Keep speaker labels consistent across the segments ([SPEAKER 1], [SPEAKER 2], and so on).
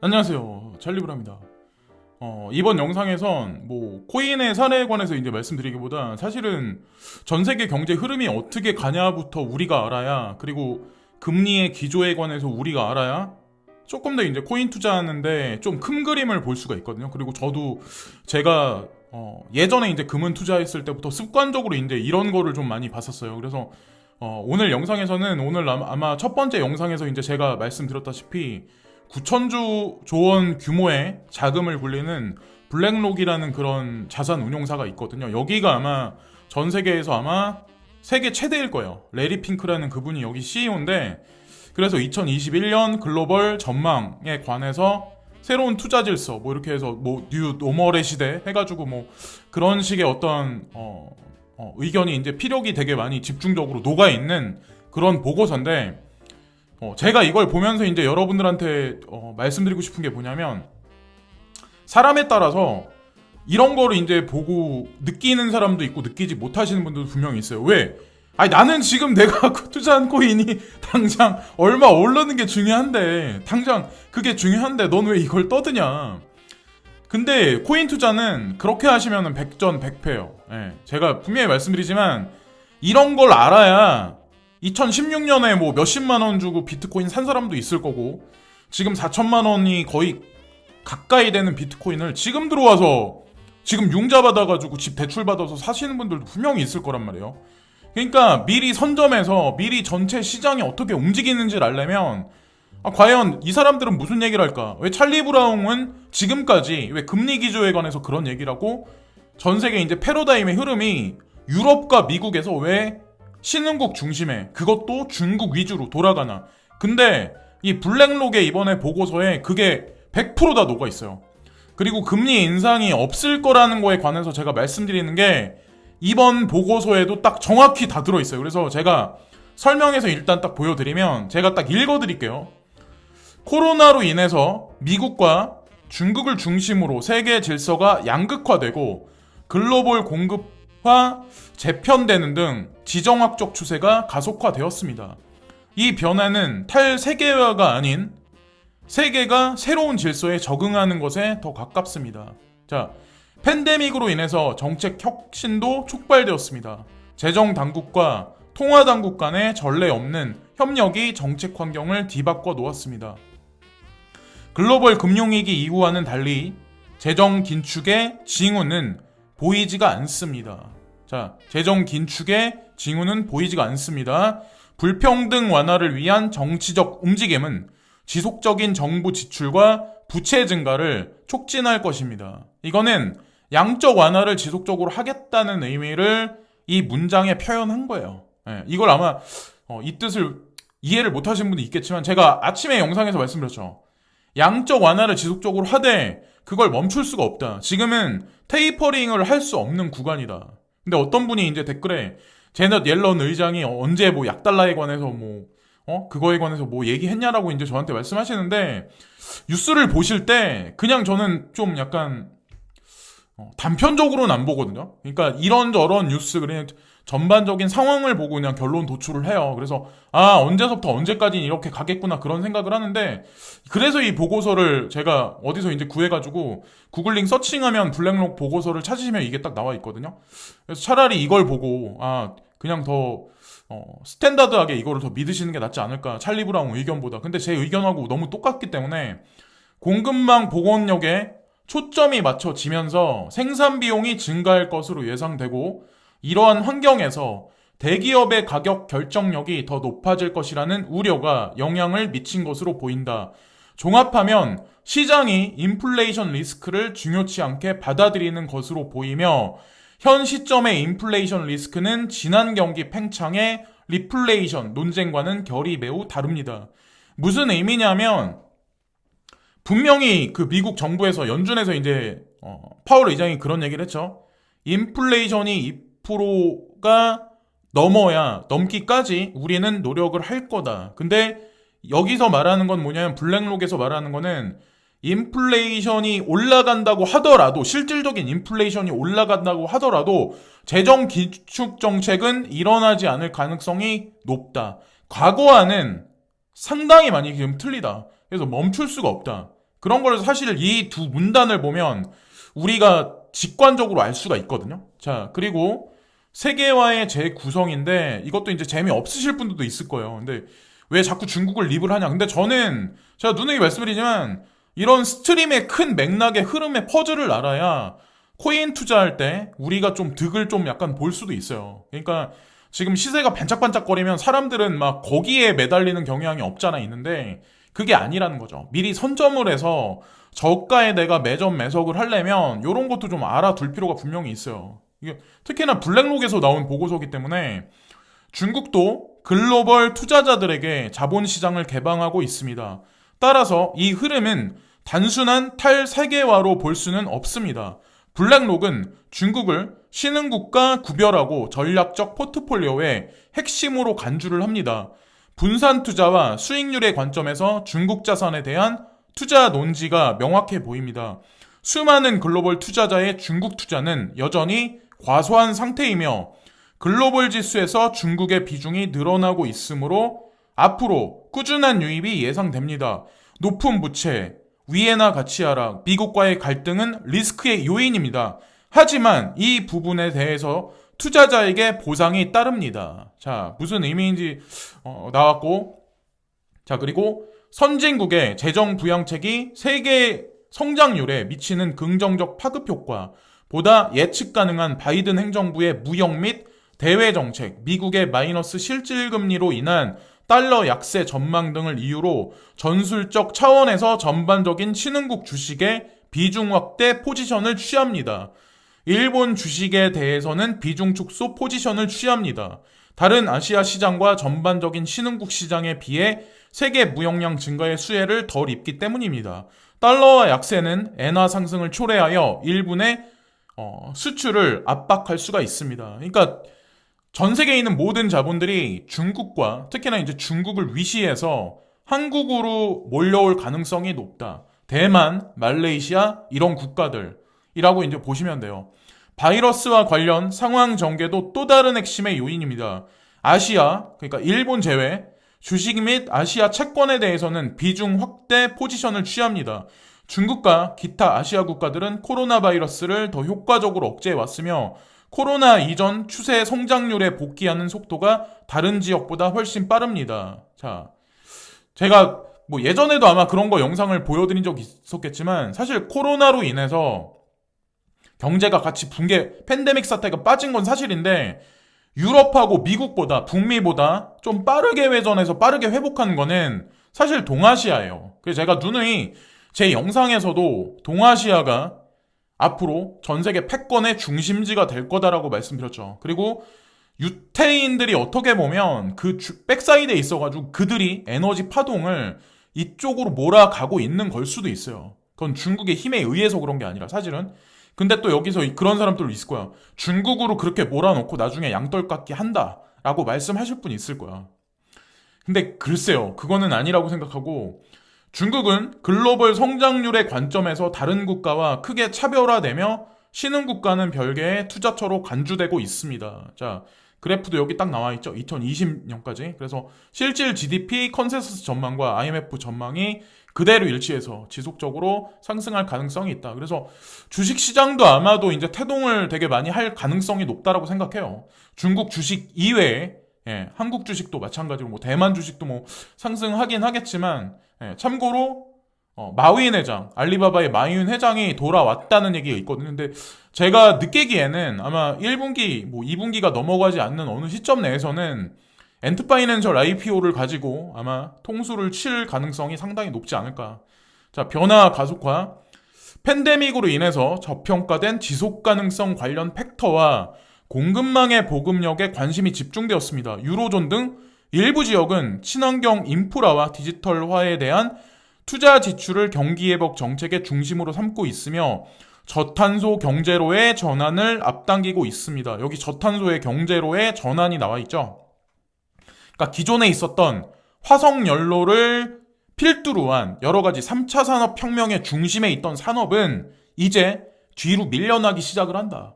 [SPEAKER 1] 안녕하세요. 찰리브라입니다. 이번 영상에선 코인의 사례에 관해서 이제 말씀드리기보다 사실은 전 세계 경제 흐름이 어떻게 가냐부터 우리가 알아야, 그리고 금리의 기조에 관해서 우리가 알아야 조금 더 이제 코인 투자하는데 좀 큰 그림을 볼 수가 있거든요. 그리고 저도 제가 예전에 이제 금은 투자했을 때부터 습관적으로 이제 이런 거를 좀 많이 봤었어요. 그래서 오늘 영상에서는 오늘 아마 첫 번째 영상에서 이제 제가 말씀드렸다시피 9천조 원 규모의 자금을 굴리는 블랙록이라는 그런 자산 운용사가 있거든요. 여기가 아마 전 세계에서 아마 세계 최대일 거예요. 레리 핑크라는 그분이 여기 CEO인데, 그래서 2021년 글로벌 전망에 관해서 새로운 투자 질서 이렇게 해서 뉴 노멀의 시대 해가지고 그런 식의 어떤 의견이 이제 피력이 되게 많이 집중적으로 녹아 있는 그런 보고서인데, 제가 이걸 보면서 이제 여러분들한테 말씀드리고 싶은 게 뭐냐면, 사람에 따라서 이런 거를 이제 보고 느끼는 사람도 있고 느끼지 못하시는 분들도 분명히 있어요. 왜? 아니, 나는 지금 내가 투자한 코인이 당장 얼마 오르는 게 중요한데, 당장 그게 중요한데 넌 왜 이걸 떠드냐. 근데 코인 투자는 그렇게 하시면은 백전백패예요. 예, 제가 분명히 말씀드리지만 이런 걸 알아야 2016년에 몇십만 원 주고 비트코인 산 사람도 있을 거고, 지금 4천만 원이 거의 가까이 되는 비트코인을 지금 들어와서 지금 융자 받아가지고 집 대출 받아서 사시는 분들도 분명히 있을 거란 말이에요. 그러니까 미리 선점해서 미리 전체 시장이 어떻게 움직이는지를 알려면, 과연 이 사람들은 무슨 얘기를 할까? 왜 찰리 브라운은 지금까지 왜 금리 기조에 관해서 그런 얘기를 하고, 전 세계 이제 패러다임의 흐름이 유럽과 미국에서 왜 신흥국 중심에, 그것도 중국 위주로 돌아가나. 근데 이 블랙록의 이번에 보고서에 그게 100%다 녹아 있어요. 그리고 금리 인상이 없을 거라는 거에 관해서 제가 말씀드리는 게 이번 보고서에도 딱 정확히 다 들어있어요. 그래서 제가 설명해서 일단 딱 보여드리면, 제가 딱 읽어드릴게요. 코로나로 인해서 미국과 중국을 중심으로 세계 질서가 양극화되고 글로벌 공급화 재편되는 등 지정학적 추세가 가속화되었습니다. 이 변화는 탈세계화가 아닌 세계가 새로운 질서에 적응하는 것에 더 가깝습니다. 자, 팬데믹으로 인해서 정책 혁신도 촉발되었습니다. 재정 당국과 통화 당국 간의 전례 없는 협력이 정책 환경을 뒤바꿔 놓았습니다. 글로벌 금융위기 이후와는 달리 재정 긴축의 징후는 보이지가 않습니다. 자, 재정 긴축의 징후는 보이지가 않습니다. 불평등 완화를 위한 정치적 움직임은 지속적인 정부 지출과 부채 증가를 촉진할 것입니다. 이거는 양적 완화를 지속적으로 하겠다는 의미를 이 문장에 표현한 거예요. 이걸 아마 이 뜻을 이해를 못하신 분도 있겠지만, 제가 아침에 영상에서 말씀드렸죠. 양적 완화를 지속적으로 하되 그걸 멈출 수가 없다. 지금은 테이퍼링을 할 수 없는 구간이다. 근데 어떤 분이 이제 댓글에 제넷 옐런 의장이 언제 약달러에 관해서 그거에 관해서 얘기했냐라고 이제 저한테 말씀하시는데, 뉴스를 보실 때 그냥 저는 좀 약간 단편적으로는 안 보거든요. 그러니까 이런저런 뉴스, 그냥 전반적인 상황을 보고 그냥 결론 도출을 해요. 그래서 언제서부터 언제까지는 이렇게 가겠구나, 그런 생각을 하는데, 그래서 이 보고서를 제가 어디서 이제 구해가지고 구글링 서칭하면 블랙록 보고서를 찾으시면 이게 딱 나와 있거든요. 그래서 차라리 이걸 보고 그냥 더 스탠다드하게 이거를 더 믿으시는 게 낫지 않을까, 찰리 브라운 의견보다. 근데 제 의견하고 너무 똑같기 때문에 공급망 복원력에 초점이 맞춰지면서 생산 비용이 증가할 것으로 예상되고, 이러한 환경에서 대기업의 가격 결정력이 더 높아질 것이라는 우려가 영향을 미친 것으로 보인다. 종합하면 시장이 인플레이션 리스크를 중요치 않게 받아들이는 것으로 보이며, 현 시점의 인플레이션 리스크는 지난 경기 팽창의 리플레이션 논쟁과는 결이 매우 다릅니다. 무슨 의미냐면, 분명히 그 미국 정부에서 연준에서 이제 파월 의장이 그런 얘기를 했죠. 인플레이션이 2%가 넘기까지 우리는 노력을 할 거다. 근데 여기서 말하는 건 뭐냐면, 블랙록에서 말하는 거는 인플레이션이 올라간다고 하더라도, 실질적인 인플레이션이 올라간다고 하더라도 재정 긴축 정책은 일어나지 않을 가능성이 높다. 과거와는 상당히 많이 지금 틀리다. 그래서 멈출 수가 없다. 그런 걸 사실 이 두 문단을 보면 우리가 직관적으로 알 수가 있거든요. 자, 그리고 세계화의 재구성인데 이것도 이제 재미없으실 분들도 있을 거예요. 근데 왜 자꾸 중국을 립을 하냐? 근데 저는 제가 누누이 말씀드리지만 이런 스트림의 큰 맥락의 흐름의 퍼즐을 알아야 코인 투자할 때 우리가 좀 득을 좀 약간 볼 수도 있어요. 그러니까 지금 시세가 반짝반짝거리면 사람들은 막 거기에 매달리는 경향이 없잖아 있는데 그게 아니라는 거죠. 미리 선점을 해서 저가에 내가 매점 매석을 하려면 이런 것도 좀 알아둘 필요가 분명히 있어요. 이게 특히나 블랙록에서 나온 보고서이기 때문에 중국도 글로벌 투자자들에게 자본시장을 개방하고 있습니다. 따라서 이 흐름은 단순한 탈세계화로 볼 수는 없습니다. 블랙록은 중국을 신흥국가 구별하고 전략적 포트폴리오의 핵심으로 간주를 합니다. 분산 투자와 수익률의 관점에서 중국 자산에 대한 투자 논지가 명확해 보입니다. 수많은 글로벌 투자자의 중국 투자는 여전히 과소한 상태이며 글로벌 지수에서 중국의 비중이 늘어나고 있으므로 앞으로 꾸준한 유입이 예상됩니다. 높은 부채, 위에나 가치 하락, 미국과의 갈등은 리스크의 요인입니다. 하지만 이 부분에 대해서 투자자에게 보상이 따릅니다. 자, 무슨 의미인지 나왔고, 자, 그리고 선진국의 재정 부양책이 세계 성장률에 미치는 긍정적 파급 효과, 보다 예측 가능한 바이든 행정부의 무역 및 대외 정책, 미국의 마이너스 실질 금리로 인한 달러 약세 전망 등을 이유로 전술적 차원에서 전반적인 신흥국 주식의 비중 확대 포지션을 취합니다. 일본 주식에 대해서는 비중 축소 포지션을 취합니다. 다른 아시아 시장과 전반적인 신흥국 시장에 비해 세계 무역량 증가의 수혜를 덜 입기 때문입니다. 달러와 약세는 엔화 상승을 초래하여 일본의 수출을 압박할 수가 있습니다. 그러니까 전 세계에 있는 모든 자본들이 중국과 특히나 이제 중국을 위시해서 한국으로 몰려올 가능성이 높다. 대만, 말레이시아 이런 국가들이라고 이제 보시면 돼요. 바이러스와 관련 상황 전개도 또 다른 핵심의 요인입니다. 아시아, 그러니까 일본 제외, 주식 및 아시아 채권에 대해서는 비중 확대 포지션을 취합니다. 중국과 기타 아시아 국가들은 코로나 바이러스를 더 효과적으로 억제해 왔으며 코로나 이전 추세 성장률에 복귀하는 속도가 다른 지역보다 훨씬 빠릅니다. 자, 제가 뭐 예전에도 아마 그런 거 영상을 보여드린 적이 있었겠지만 사실 코로나로 인해서 경제가 같이 붕괴, 팬데믹 사태가 빠진 건 사실인데 유럽하고 미국보다 북미보다 좀 빠르게 회전해서 빠르게 회복하는 거는 사실 동아시아예요. 그래서 제가 누누이 제 영상에서도 동아시아가 앞으로 전 세계 패권의 중심지가 될 거다라고 말씀드렸죠. 그리고 유태인들이 어떻게 보면 그 백사이드에 있어가지고 그들이 에너지 파동을 이쪽으로 몰아가고 있는 걸 수도 있어요. 그건 중국의 힘에 의해서 그런 게 아니라 사실은. 근데 또 여기서 그런 사람들도 있을 거야. 중국으로 그렇게 몰아놓고 나중에 양떨깎기 한다라고 말씀하실 분이 있을 거야. 근데 글쎄요. 그거는 아니라고 생각하고 중국은 글로벌 성장률의 관점에서 다른 국가와 크게 차별화되며 신흥국가는 별개의 투자처로 간주되고 있습니다. 자, 그래프도 여기 딱 나와 있죠. 2020년까지. 그래서 실질 GDP 컨센서스 전망과 IMF 전망이 그대로 일치해서 지속적으로 상승할 가능성이 있다. 그래서 주식시장도 아마도 이제 태동을 되게 많이 할 가능성이 높다라고 생각해요. 중국 주식 이외에 한국 주식도 마찬가지로 뭐 대만 주식도 뭐 상승하긴 하겠지만 참고로 마윈 회장, 알리바바의 마윈 회장이 돌아왔다는 얘기가 있거든요. 근데 제가 느끼기에는 아마 1분기, 뭐 2분기가 넘어가지 않는 어느 시점 내에서는 엔트파이낸셜 IPO를 가지고 아마 통수를 칠 가능성이 상당히 높지 않을까. 자, 변화 가속화. 팬데믹으로 인해서 저평가된 지속 가능성 관련 팩터와 공급망의 보급력에 관심이 집중되었습니다. 유로존 등 일부 지역은 친환경 인프라와 디지털화에 대한 투자 지출을 경기회복 정책의 중심으로 삼고 있으며 저탄소 경제로의 전환을 앞당기고 있습니다. 여기 저탄소의 경제로의 전환이 나와 있죠. 그러니까 기존에 있었던 화석연료를 필두로 한 여러 가지 3차 산업혁명의 중심에 있던 산업은 이제 뒤로 밀려나기 시작을 한다.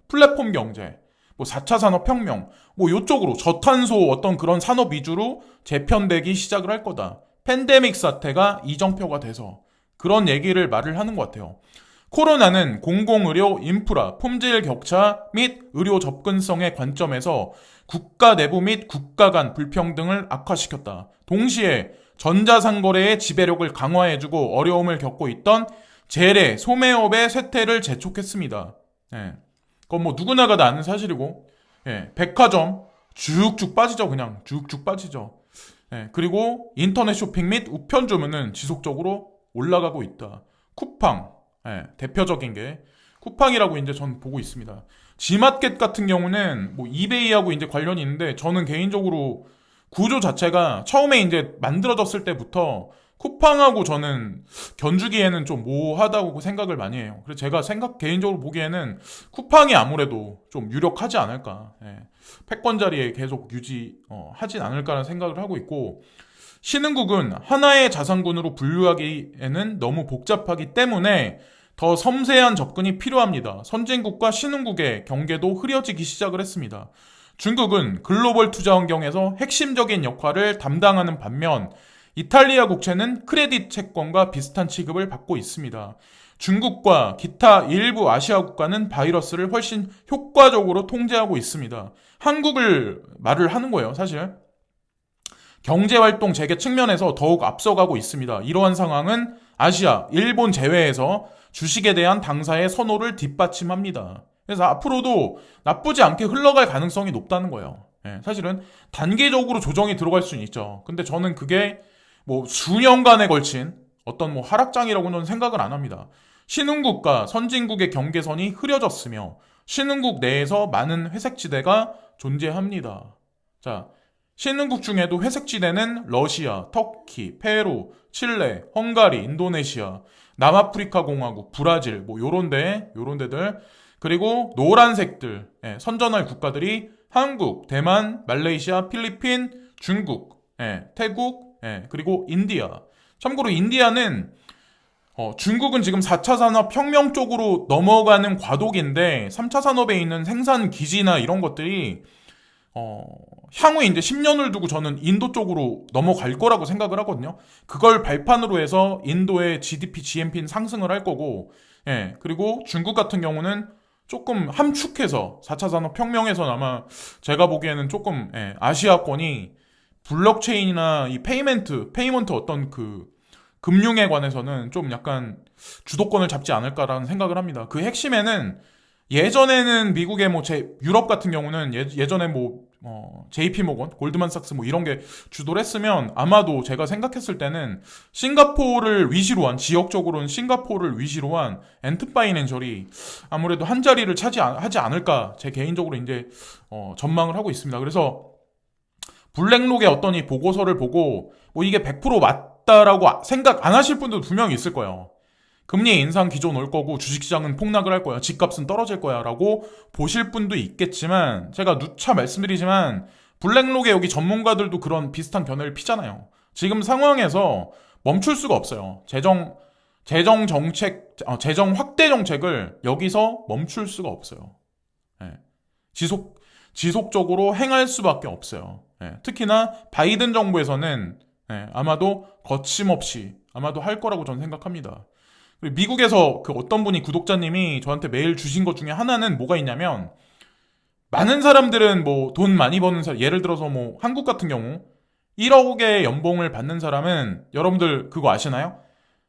[SPEAKER 1] 플랫폼 경제, 뭐 4차 산업혁명, 뭐 요쪽으로 저탄소 어떤 그런 산업 위주로 재편되기 시작을 할 거다. 팬데믹 사태가 이정표가 돼서. 그런 얘기를 말을 하는 것 같아요. 코로나는 공공의료 인프라, 품질 격차 및 의료 접근성의 관점에서 국가 내부 및 국가 간 불평등을 악화시켰다. 동시에 전자상거래의 지배력을 강화해주고 어려움을 겪고 있던 재래, 소매업의 쇠퇴를 재촉했습니다. 예. 그건 뭐 누구나가 다 아는 사실이고, 예. 백화점 쭉쭉 빠지죠. 그냥 쭉쭉 빠지죠. 예. 그리고 인터넷 쇼핑 및 우편 주문은 지속적으로 올라가고 있다. 쿠팡, 예. 대표적인 게 쿠팡이라고 이제 전 보고 있습니다. 지마켓 같은 경우는 뭐 이베이하고 이제 관련이 있는데, 저는 개인적으로 구조 자체가 처음에 이제 만들어졌을 때부터 쿠팡하고 저는 견주기에는 좀 모호하다고 생각을 많이 해요. 그래서 제가 개인적으로 보기에는 쿠팡이 아무래도 좀 유력하지 않을까. 예. 패권 자리에 계속 하진 않을까라는 생각을 하고 있고, 신흥국은 하나의 자산군으로 분류하기에는 너무 복잡하기 때문에 더 섬세한 접근이 필요합니다. 선진국과 신흥국의 경계도 흐려지기 시작을 했습니다. 중국은 글로벌 투자 환경에서 핵심적인 역할을 담당하는 반면 이탈리아 국채는 크레딧 채권과 비슷한 취급을 받고 있습니다. 중국과 기타 일부 아시아 국가는 바이러스를 훨씬 효과적으로 통제하고 있습니다. 한국을 말을 하는 거예요, 사실. 경제활동 재개 측면에서 더욱 앞서가고 있습니다. 이러한 상황은 아시아, 일본 제외에서 주식에 대한 당사의 선호를 뒷받침합니다. 그래서 앞으로도 나쁘지 않게 흘러갈 가능성이 높다는 거예요. 예, 사실은 단계적으로 조정이 들어갈 수는 있죠. 근데 저는 그게 뭐 수년간에 걸친 어떤 뭐 하락장이라고는 생각을 안 합니다. 신흥국과 선진국의 경계선이 흐려졌으며 신흥국 내에서 많은 회색지대가 존재합니다. 자, 신흥국 중에도 회색지대는 러시아, 터키, 페루, 칠레, 헝가리, 인도네시아, 남아프리카 공화국, 브라질 뭐 요런 데들, 그리고 노란색들, 예, 선전할 국가들이 한국, 대만, 말레이시아, 필리핀, 중국, 예, 태국, 예, 그리고 인디아. 참고로 인디아는 중국은 지금 4차 산업혁명 쪽으로 넘어가는 과도기인데 3차 산업에 있는 생산 기지나 이런 것들이 향후 이제 10년을 두고 저는 인도 쪽으로 넘어갈 거라고 생각을 하거든요. 그걸 발판으로 해서 인도의 GDP, GNP는 상승을 할 거고, 예, 그리고 중국 같은 경우는 조금 함축해서 4차 산업혁명에서는 아마 제가 보기에는 조금, 예, 아시아권이 블록체인이나 이 페이먼트 어떤 그 금융에 관해서는 좀 약간 주도권을 잡지 않을까라는 생각을 합니다. 그 핵심에는 예전에는 미국의 유럽 같은 경우는 예전에 JP 모건, 골드만삭스 뭐 이런 게 주도를 했으면 아마도 제가 생각했을 때는 싱가포르를 위시로 한, 지역적으로는 싱가포르를 위시로 한 엔트파이낸셜이 아무래도 한 자리를 하지 않을까, 제 개인적으로 이제 전망을 하고 있습니다. 그래서 블랙록의 어떤 이 보고서를 보고 뭐 이게 100% 맞다라고 생각 안 하실 분들도 분명히 있을 거예요. 금리 인상 기존 올 거고 주식시장은 폭락을 할 거야, 집값은 떨어질 거야 라고 보실 분도 있겠지만, 제가 누차 말씀드리지만 블랙록의 여기 전문가들도 그런 비슷한 견해를 피잖아요. 지금 상황에서 멈출 수가 없어요. 재정 확대 정책을 여기서 멈출 수가 없어요. 예. 지속적으로 행할 수밖에 없어요. 예. 특히나 바이든 정부에서는, 예, 아마도 거침없이 아마도 할 거라고 저는 생각합니다. 미국에서 그 어떤 분이, 구독자님이 저한테 메일 주신 것 중에 하나는 뭐가 있냐면, 많은 사람들은 뭐 돈 많이 버는 사람, 예를 들어서 뭐 한국 같은 경우 1억의 연봉을 받는 사람은, 여러분들 그거 아시나요?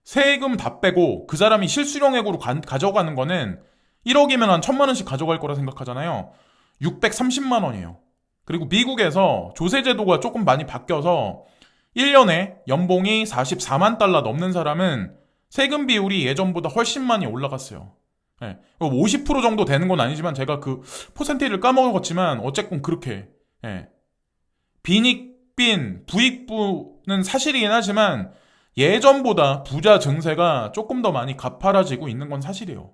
[SPEAKER 1] 세금 다 빼고 그 사람이 실수령액으로 가져가는 거는 1억이면 한 1,000만 원씩 가져갈 거라 생각하잖아요. 630만 원이에요. 그리고 미국에서 조세제도가 조금 많이 바뀌어서 1년에 연봉이 44만 달러 넘는 사람은 세금 비율이 예전보다 훨씬 많이 올라갔어요. 예. 50% 정도 되는 건 아니지만 제가 그 퍼센테이지를 까먹었지만 어쨌건 그렇게, 예. 부익부는 사실이긴 하지만 예전보다 부자 증세가 조금 더 많이 가파라지고 있는 건 사실이에요.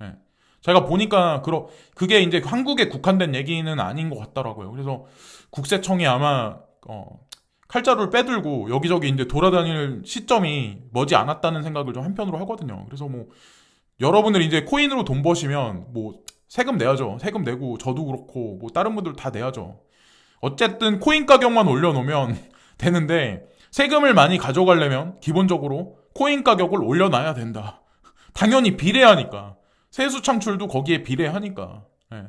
[SPEAKER 1] 예. 제가 보니까 그게 이제 한국에 국한된 얘기는 아닌 것 같더라고요. 그래서 국세청이 아마 칼자루를 빼들고 여기저기 이제 돌아다닐 시점이 머지 않았다는 생각을 좀 한편으로 하거든요. 그래서 뭐 여러분들이 이제 코인으로 돈 버시면 뭐 세금 내야죠. 세금 내고 저도 그렇고 뭐 다른 분들 다 내야죠. 어쨌든 코인 가격만 올려놓으면 되는데, 세금을 많이 가져가려면 기본적으로 코인 가격을 올려놔야 된다. 당연히 비례하니까. 세수 창출도 거기에 비례하니까. 예.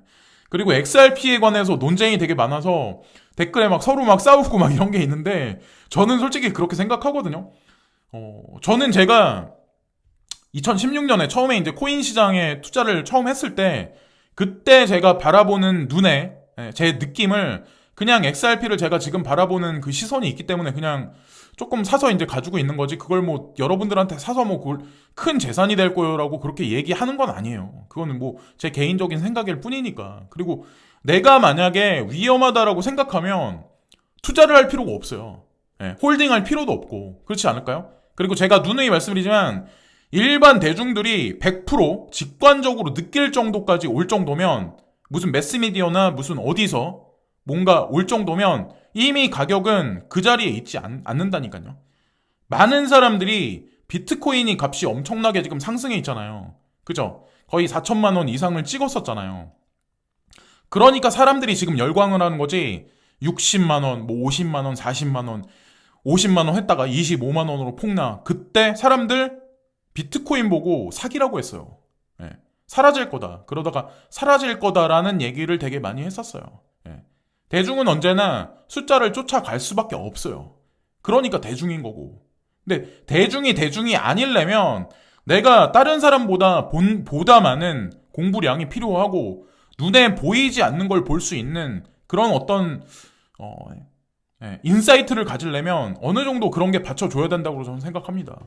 [SPEAKER 1] 그리고 XRP에 관해서 논쟁이 되게 많아서 댓글에 막 서로 막 싸우고 막 이런 게 있는데 저는 솔직히 그렇게 생각하거든요. 저는 제가 2016년에 처음에 이제 코인 시장에 투자를 처음 했을 때 그때 제가 바라보는 눈에 제 느낌을 그냥 XRP를 제가 지금 바라보는 그 시선이 있기 때문에 그냥 조금 사서 이제 가지고 있는 거지 그걸 뭐 여러분들한테 사서 뭐 그걸 큰 재산이 될 거라고 그렇게 얘기하는 건 아니에요. 그거는 뭐 제 개인적인 생각일 뿐이니까. 그리고 내가 만약에 위험하다라고 생각하면 투자를 할 필요가 없어요. 홀딩할 필요도 없고 그렇지 않을까요? 그리고 제가 누누이 말씀드리지만 일반 대중들이 100% 직관적으로 느낄 정도까지 올 정도면 무슨 매스미디어나 무슨 어디서 뭔가 올 정도면 이미 가격은 그 자리에 있지 않는다니까요. 많은 사람들이 비트코인이 값이 엄청나게 지금 상승해 있잖아요. 그죠? 거의 4천만 원 이상을 찍었었잖아요. 그러니까 사람들이 지금 열광을 하는 거지 60만 원, 뭐 50만 원, 40만 원, 50만 원 했다가 25만 원으로 폭락. 그때 사람들 비트코인 보고 사기라고 했어요. 사라질 거다. 그러다가 사라질 거다라는 얘기를 되게 많이 했었어요. 대중은 언제나 숫자를 쫓아갈 수밖에 없어요. 그러니까 대중인 거고. 근데 대중이 아니려면 내가 다른 사람보다 보다 많은 공부량이 필요하고 눈에 보이지 않는 걸 볼 수 있는 그런 어떤 인사이트를 가지려면 어느 정도 그런 게 받쳐줘야 된다고 저는 생각합니다.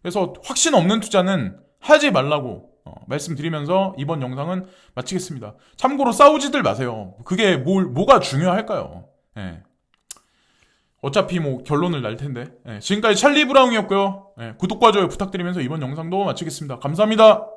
[SPEAKER 1] 그래서 확신 없는 투자는 하지 말라고 말씀드리면서 이번 영상은 마치겠습니다. 참고로 싸우지들 마세요. 그게 뭐가 중요할까요? 어차피 뭐 결론을 날 텐데. 지금까지 찰리 브라운이었고요. 구독과 좋아요 부탁드리면서 이번 영상도 마치겠습니다. 감사합니다.